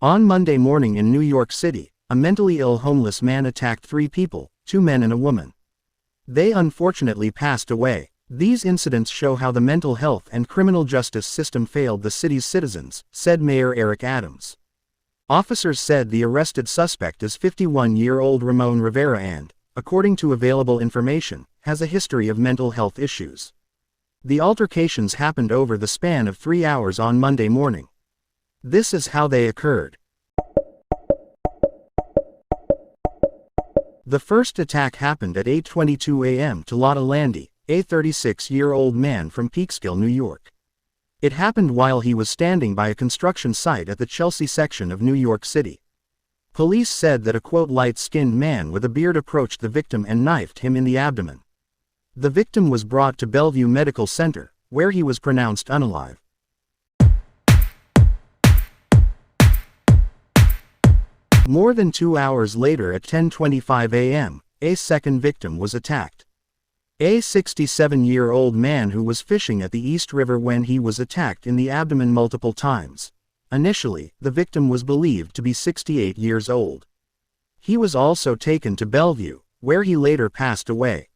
On Monday morning in New York City, a mentally ill homeless man attacked 3 people, 2 men and a woman. They unfortunately passed away. These incidents show how the mental health and criminal justice system failed the city's citizens, said Mayor Eric Adams. Officers said the arrested suspect is 51-year-old Ramon Rivera and, according to available information, has a history of mental health issues. The altercations happened over the span of 3 hours on Monday morning. This is how they occurred. The first attack happened at 8:22 a.m. to Lotta Landy, a 36-year-old man from Peekskill, New York. It happened while he was standing by a construction site at the Chelsea section of New York City. Police said that a light-skinned man with a beard approached the victim and knifed him in the abdomen. The victim was brought to Bellevue Medical Center, where he was pronounced unalive. More than 2 hours later at 10:25 a.m., a second victim was attacked. A 67-year-old man who was fishing at the East River when he was attacked in the abdomen multiple times. Initially, the victim was believed to be 68 years old. He was also taken to Bellevue, where he later passed away.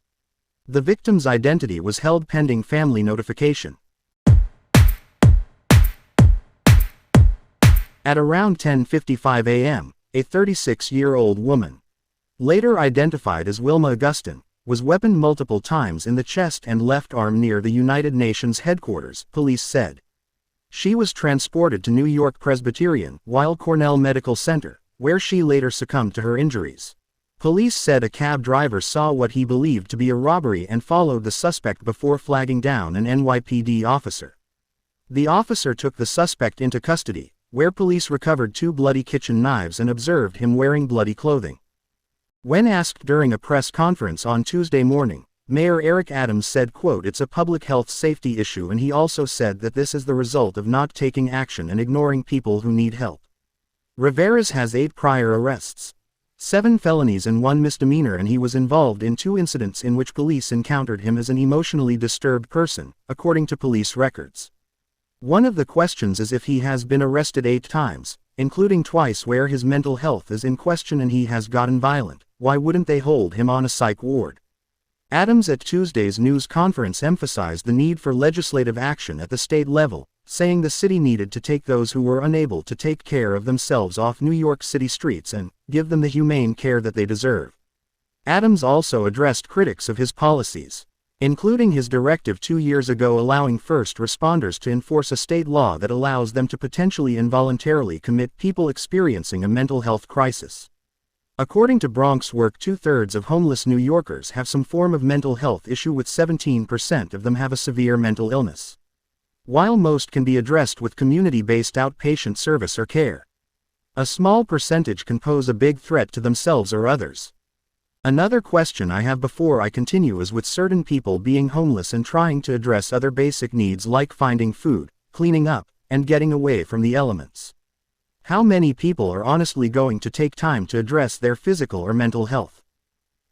The victim's identity was held pending family notification. At around 10:55 a.m., a 36-year-old woman, later identified as Wilma Augustin, was weaponed multiple times in the chest and left arm near the United Nations headquarters, police said. She was transported to New York Presbyterian Weill Cornell Medical Center, where she later succumbed to her injuries. Police said a cab driver saw what he believed to be a robbery and followed the suspect before flagging down an NYPD officer. The officer took the suspect into custody, where police recovered 2 bloody kitchen knives and observed him wearing bloody clothing. When asked during a press conference on Tuesday morning, Mayor Eric Adams said, quote, "It's a public health safety issue," and he also said that this is the result of not taking action and ignoring people who need help. Rivera's has 8 prior arrests, 7 felonies and 1 misdemeanor, and he was involved in 2 incidents in which police encountered him as an emotionally disturbed person, according to police records. One of the questions is if he has been arrested 8 times, including twice where his mental health is in question and he has gotten violent, why wouldn't they hold him on a psych ward? Adams at Tuesday's news conference emphasized the need for legislative action at the state level, saying the city needed to take those who were unable to take care of themselves off New York City streets and give them the humane care that they deserve. Adams also addressed critics of his policies, including his directive 2 years ago allowing first responders to enforce a state law that allows them to potentially involuntarily commit people experiencing a mental health crisis. According to Bronx Work, 2/3 of homeless New Yorkers have some form of mental health issue, with 17% of them have a severe mental illness. While most can be addressed with community-based outpatient service or care, a small percentage can pose a big threat to themselves or others. Another question I have before I continue is with certain people being homeless and trying to address other basic needs like finding food, cleaning up, and getting away from the elements. How many people are honestly going to take time to address their physical or mental health?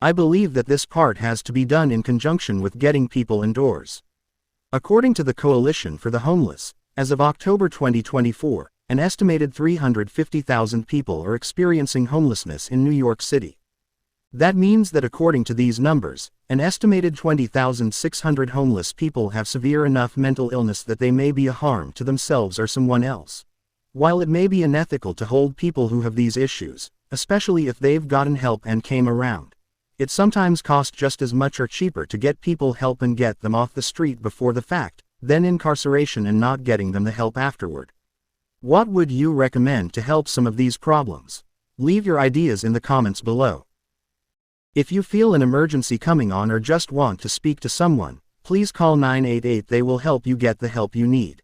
I believe that this part has to be done in conjunction with getting people indoors. According to the Coalition for the Homeless, as of October 2024, an estimated 350,000 people are experiencing homelessness in New York City. That means that according to these numbers, an estimated 20,600 homeless people have severe enough mental illness that they may be a harm to themselves or someone else. While it may be unethical to hold people who have these issues, especially if they've gotten help and came around, it sometimes costs just as much or cheaper to get people help and get them off the street before the fact, than incarceration and not getting them the help afterward. What would you recommend to help some of these problems? Leave your ideas in the comments below. If you feel an emergency coming on or just want to speak to someone, please call 988. They will help you get the help you need.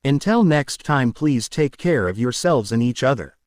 Until next time, please take care of yourselves and each other.